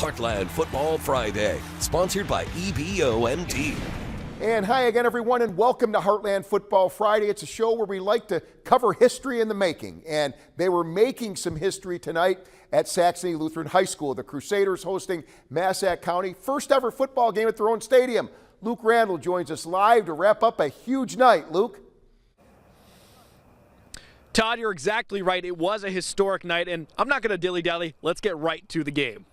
Heartland Football Friday, sponsored by EBOMD. And hi again, everyone, and welcome to Heartland Football Friday. It's a show where we like to cover history in the making, and they were making some history tonight at Saxony Lutheran High School. The Crusaders hosting Massac County, first ever football game at their own stadium. Luke Randall joins us live to wrap up a huge night. Luke? Todd, you're exactly right. It was a historic night, and I'm not going to dilly-dally. Let's get right to the game.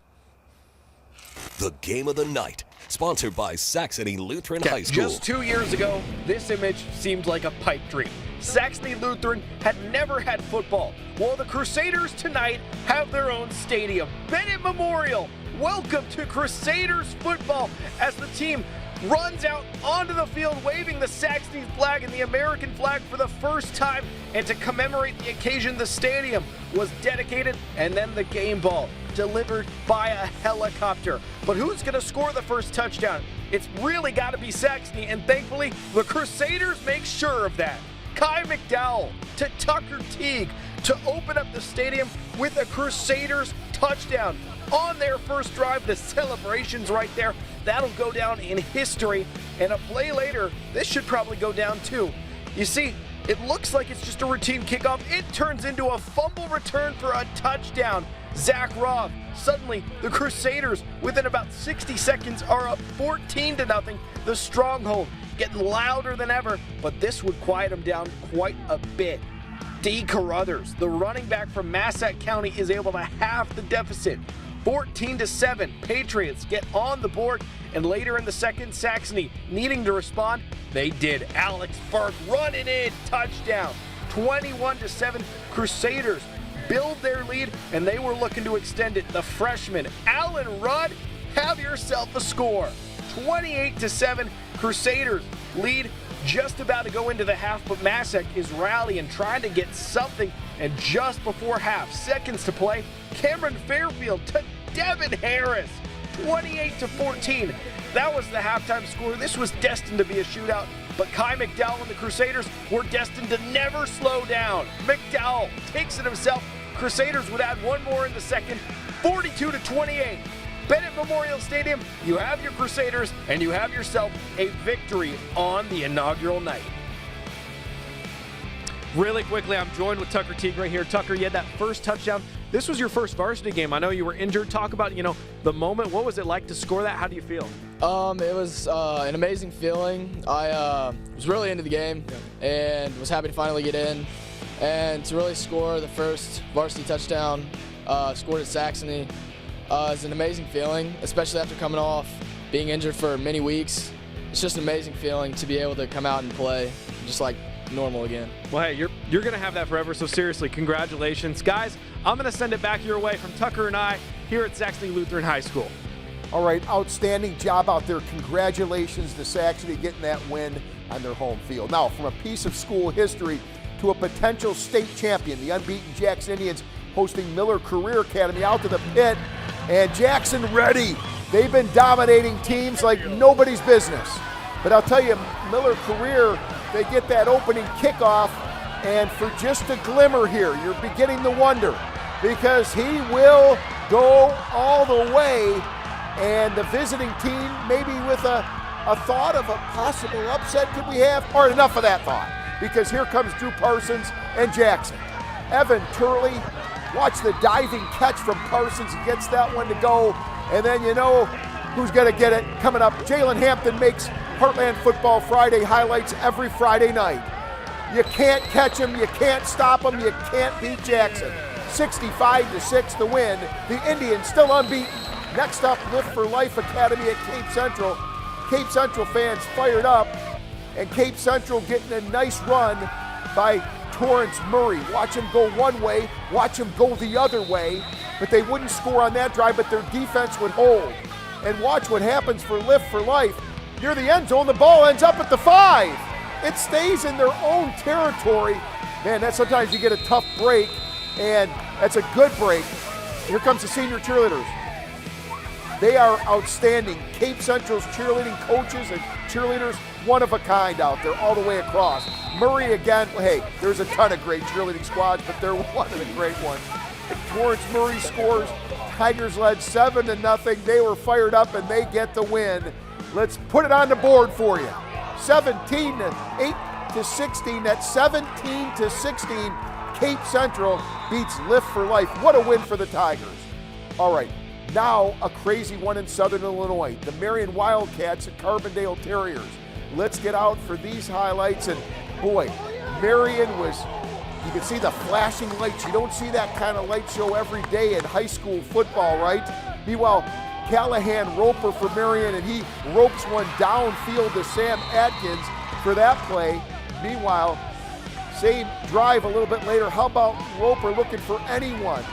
The game of the night, sponsored by Saxony Lutheran High School. Just 2 years ago, this image seemed like a pipe dream. Saxony Lutheran had never had football. Well, the Crusaders tonight have their own stadium, Bennett Memorial. Welcome to Crusaders football as the team runs out onto the field waving the Saxony flag and the American flag for the first time. And to commemorate the occasion, the stadium was dedicated, and then the game ball delivered by a helicopter. But who's going to score the first touchdown? It's really got to be Saxony, and thankfully the Crusaders make sure of that. Kai McDowell to Tucker Teague to open up the stadium with a Crusaders touchdown on their first drive. The celebrations right there, that'll go down in history. And a play later, this should probably go down too. You see, it looks like it's just a routine kickoff. It turns into a fumble return for a touchdown. Zach Robb. Suddenly, the Crusaders, within about 60 seconds, are up 14-0. The stronghold getting louder than ever, but this would quiet them down quite a bit. D. Carruthers, the running back from Massac County, is able to halve the deficit. 14-7, Patriots get on the board, and later in the second, Saxony needing to respond, they did. Alex Burke running in, touchdown. 21-7, Crusaders build their lead, and they were looking to extend it. The freshman, Alan Rudd, have yourself a score. 28-7, Crusaders lead, just about to go into the half, but Massac is rallying, trying to get something, and just before half, seconds to play, Cameron Fairfield to Devin Harris, 28-14. That was the halftime score. This was destined to be a shootout, but Kai McDowell and the Crusaders were destined to never slow down. McDowell takes it himself. Crusaders would add one more in the second, 42-28. Bennett Memorial Stadium, you have your Crusaders, and you have yourself a victory on the inaugural night. Really quickly, I'm joined with Tucker Teague right here. Tucker, you had that first touchdown. This was your first varsity game. I know you were injured. Talk about, the moment. What was it like to score that? How do you feel? It was an amazing feeling. I was really into the game and was happy to finally get in. And to really score the first varsity touchdown, scored at Saxony, is an amazing feeling, especially after coming off being injured for many weeks. It's just an amazing feeling to be able to come out and play just like normal again. Well, hey, you're going to have that forever, so seriously, congratulations. Guys, I'm going to send it back your way from Tucker and I here at Saxony Lutheran High School. All right, outstanding job out there. Congratulations to Saxony getting that win on their home field. Now, from a piece of school history to a potential state champion, the unbeaten Jackson Indians hosting Miller Career Academy out to the pit, and Jackson ready. They've been dominating teams like nobody's business. But I'll tell you, Miller Career, they get that opening kickoff, and for just a glimmer here, you're beginning to wonder, because he will go all the way, and the visiting team, maybe with a thought of a possible upset, could we have? Or enough of that thought, because here comes Drew Parsons and Jackson. Evan Turley, watch the diving catch from Parsons. He gets that one to go, and then you know who's going to get it coming up. Jalen Hampton makes Heartland Football Friday highlights every Friday night. You can't catch him, you can't stop him, you can't beat Jackson. 65-6 to win. The Indians still unbeaten. Next up, Lift for Life Academy at Cape Central. Cape Central fans fired up, and Cape Central getting a nice run by Torrance Murray. Watch him go one way, watch him go the other way, but they wouldn't score on that drive, but their defense would hold. And watch what happens for Lift for Life. Near the end zone, the ball ends up at the 5. It stays in their own territory. Man, that sometimes you get a tough break, and that's a good break. Here comes the senior cheerleaders. They are outstanding. Cape Central's cheerleading coaches and cheerleaders, one of a kind out there all the way across. Murray again, hey, there's a ton of great cheerleading squads, but they're one of the great ones. Torrance Murray scores Tigers led 7-0. They were fired up and they get the win. Let's put it on the board for you. 8-16. That's 17-16. Cape Central beats Lift for Life. What a win for the Tigers. All right, now a crazy one in Southern Illinois. The Marion Wildcats at Carbondale Terriers. Let's get out for these highlights. And boy, Marion was, you can see the flashing lights. You don't see that kind of light show every day in high school football, right? Meanwhile, Callahan Roper for Marion, and he ropes one downfield to Sam Atkins for that play. Meanwhile, same drive a little bit later. How about Roper looking for anyone?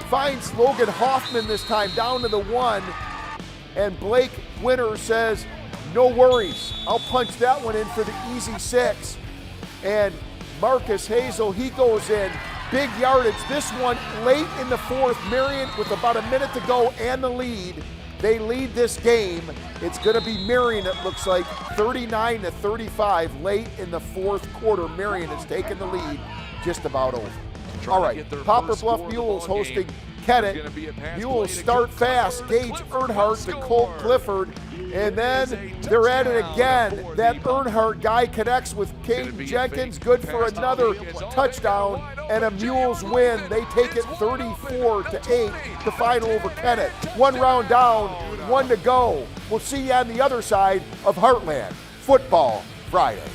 Finds Logan Hoffman this time down to the 1, and Blake Winter says, no worries, I'll punch that one in for the easy 6. And Marcus Hazel, he goes in, big yardage. This one late in the 4th, Marion with about a minute to go and the lead. They lead this game. It's going to be Marion, it looks like, 39-35 late in the 4th quarter. Marion has taken the lead just about over. All right, Poplar Bluff Mules hosting Kennett. Mules start fast. Gage Earnhardt to Colt Clifford. And then they're at it again. That Earnhardt guy connects with Caden Jenkins. Good for another touchdown and a Mules win. They take it 34-8 to final over Kennett. 1 round down, 1 to go. We'll see you on the other side of Heartland Football Friday.